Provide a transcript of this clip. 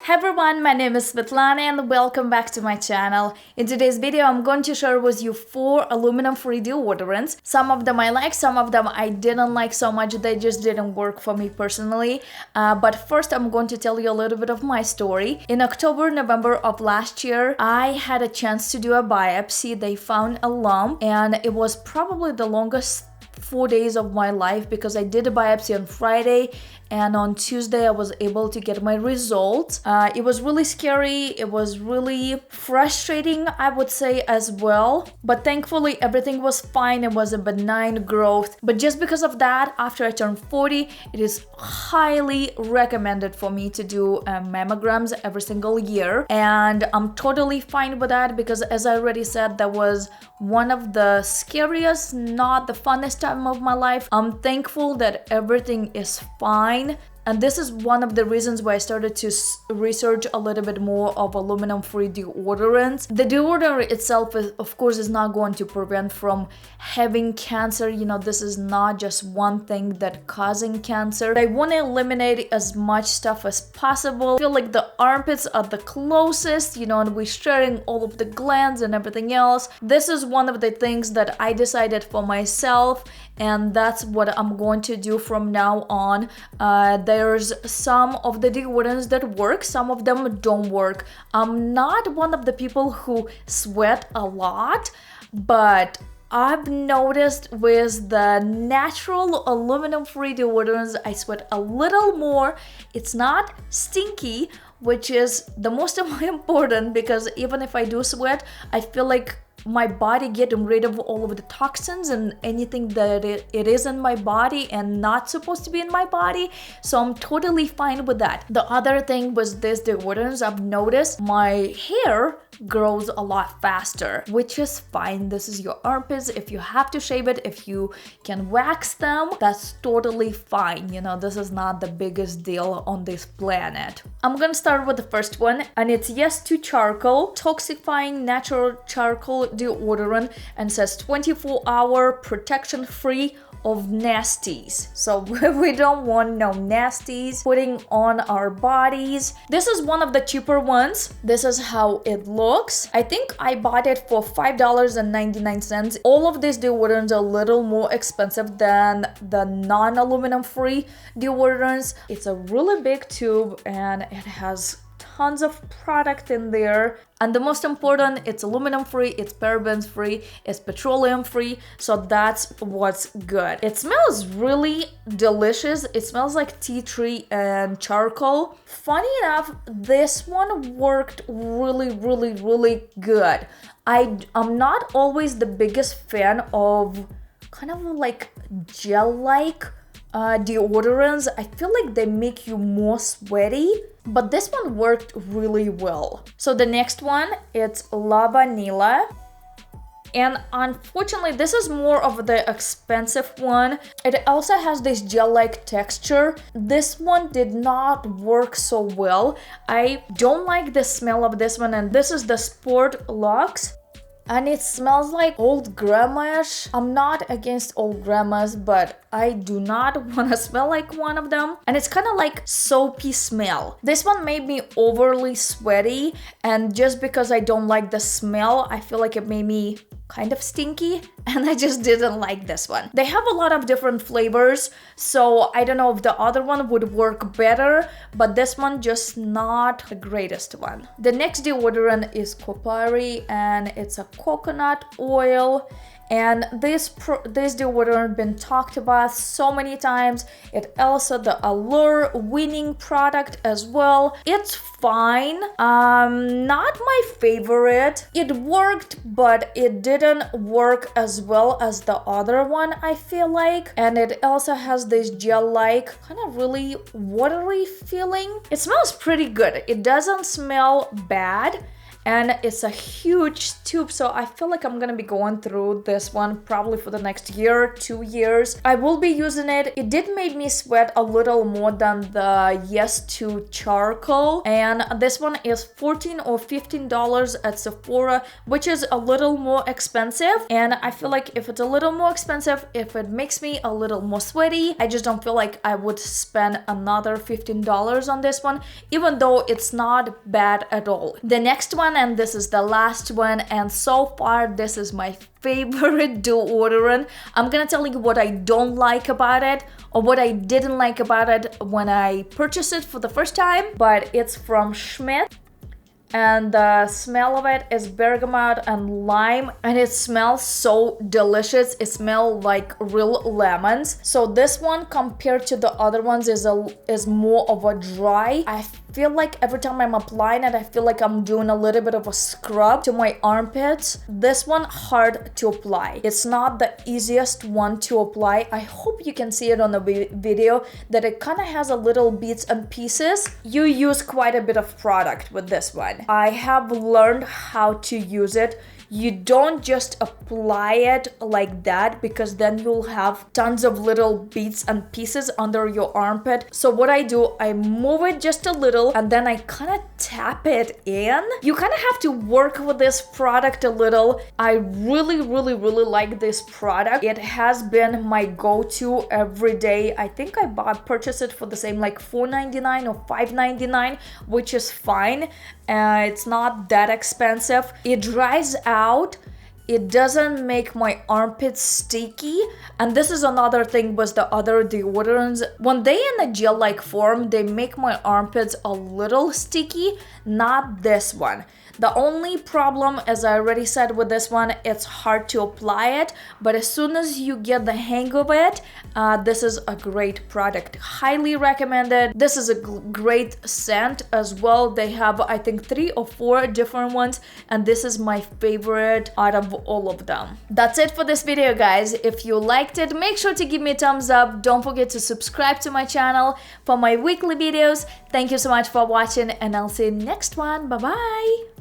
Hey everyone, my name is Svetlana and welcome back to my channel. In today's video, I'm going to share with you 4 aluminum-free deodorants. Some of them I like, some of them I didn't like so much, they just didn't work for me personally. But first, I'm going to tell you a little bit of my story. In October, November of last year, I had a chance to do a biopsy. They found a lump and it was probably the longest 4 days of my life because I did a biopsy on Friday and on Tuesday I was able to get my results. It was really scary, it was really frustrating, I would say, as well, but thankfully everything was fine. It was a benign growth, but just because of that, after I turned 40, it is highly recommended for me to do mammograms every single year, and I'm totally fine with that because, as I already said, that was one of the scariest, not the funnest time of my life. I'm thankful that everything is fine. And this is one of the reasons why I started to research a little bit more of aluminum-free deodorants. The deodorant itself, of course, is not going to prevent from having cancer. You know, this is not just one thing that causing cancer. I want to eliminate as much stuff as possible. I feel like the armpits are the closest, you know, and we're sharing all of the glands and everything else. This is one of the things that I decided for myself, and that's what I'm going to do from now on. There's some of the deodorants that work, some of them don't work. I'm not one of the people who sweat a lot, but I've noticed with the natural aluminum-free deodorants, I sweat a little more. It's not stinky, which is the most important, because even if I do sweat, I feel like my body getting rid of all of the toxins and anything that it is in my body and not supposed to be in my body, so I'm totally fine with that. The other thing was this deodorants, I've noticed my hair grows a lot faster, which is fine. This is your armpits. If you have to shave it, if you can wax them, that's totally fine. You know, this is not the biggest deal on this planet. I'm gonna start with the first one, and it's Yes to Charcoal Toxifying Natural Charcoal Deodorant, and says 24-hour protection free of nasties. So we don't want no nasties putting on our bodies. This is one of the cheaper ones. This is how it looks. I think I bought it for $5.99. All of these deodorants are a little more expensive than the non-aluminum free deodorants. It's a really big tube and it has tons of product in there, and the most important, it's aluminum free, it's parabens free, it's petroleum free, so that's what's good. It smells really delicious. It smells like tea tree and charcoal. Funny enough, this one worked really good. I'm not always the biggest fan of kind of like gel-like deodorants. I feel like they make you more sweaty, but this one worked really well. So the next one, it's Lavanila. And unfortunately, this is more of the expensive one. It also has this gel-like texture. This one did not work so well. I don't like the smell of this one, and this is the Sport Luxe. And it smells like old grandma-ish. I'm not against old grandmas, but I do not want to smell like one of them. And it's kind of like soapy smell. This one made me overly sweaty, and just because I don't like the smell, I feel like it made me kind of stinky, and I just didn't like this one. They have a lot of different flavors, so I don't know if the other one would work better, but this one just not the greatest one. The next deodorant is Kopari, and it's a coconut oil. And this deodorant been talked about so many times. It also the Allure winning product as well. It's fine. Not my favorite. It worked, but it didn't work as well as the other one, I feel like. And it also has this gel-like, kind of really watery feeling. It smells pretty good. It doesn't smell bad. and it's a huge tube, so I feel like I'm gonna be going through this one probably for the next year, 2 years. I will be using it. It did make me sweat a little more than the Yes to Charcoal, and this one is $14 or $15 at Sephora, which is a little more expensive. And I feel like if it's a little more expensive, if it makes me a little more sweaty, I just don't feel like I would spend another $15 on this one, even though it's not bad at all. The next one, and this is the last one, and so far this is my favorite deodorant. I'm gonna tell you what I don't like about it, or what I didn't like about it when I purchased it for the first time, but it's from Schmidt. And the smell of it is bergamot and lime, and it smells so delicious. It smells like real lemons. So this one compared to the other ones is more of a dry. I feel like every time I'm applying it, I feel like I'm doing a little bit of a scrub to my armpits. This one hard to apply. It's not the easiest one to apply. I hope you can see it on the video that it kind of has a little bits and pieces. You use quite a bit of product with this one. I have learned how to use it. You don't just apply it like that, because then you'll have tons of little bits and pieces under your armpit. So what I do, I move it just a little and then I kind of tap it in. You kind of have to work with this product a little. I really like this product. It has been my go-to every day. I think I purchased it for the same like $4.99 or $5.99, which is fine. It's not that expensive. It dries out. It doesn't make my armpits sticky. And this is another thing with the other deodorants. When they in a gel-like form, they make my armpits a little sticky. Not this one. The only problem, as I already said with this one, it's hard to apply it, but as soon as you get the hang of it, this is a great product. Highly recommended. This is a great scent as well. They have, I think, 3 or 4 different ones, and this is my favorite out of all of them. That's it for this video, guys. If you liked it, make sure to give me a thumbs up. Don't forget to subscribe to my channel for my weekly videos. Thank you so much for watching, and I'll see you next one. Bye-bye.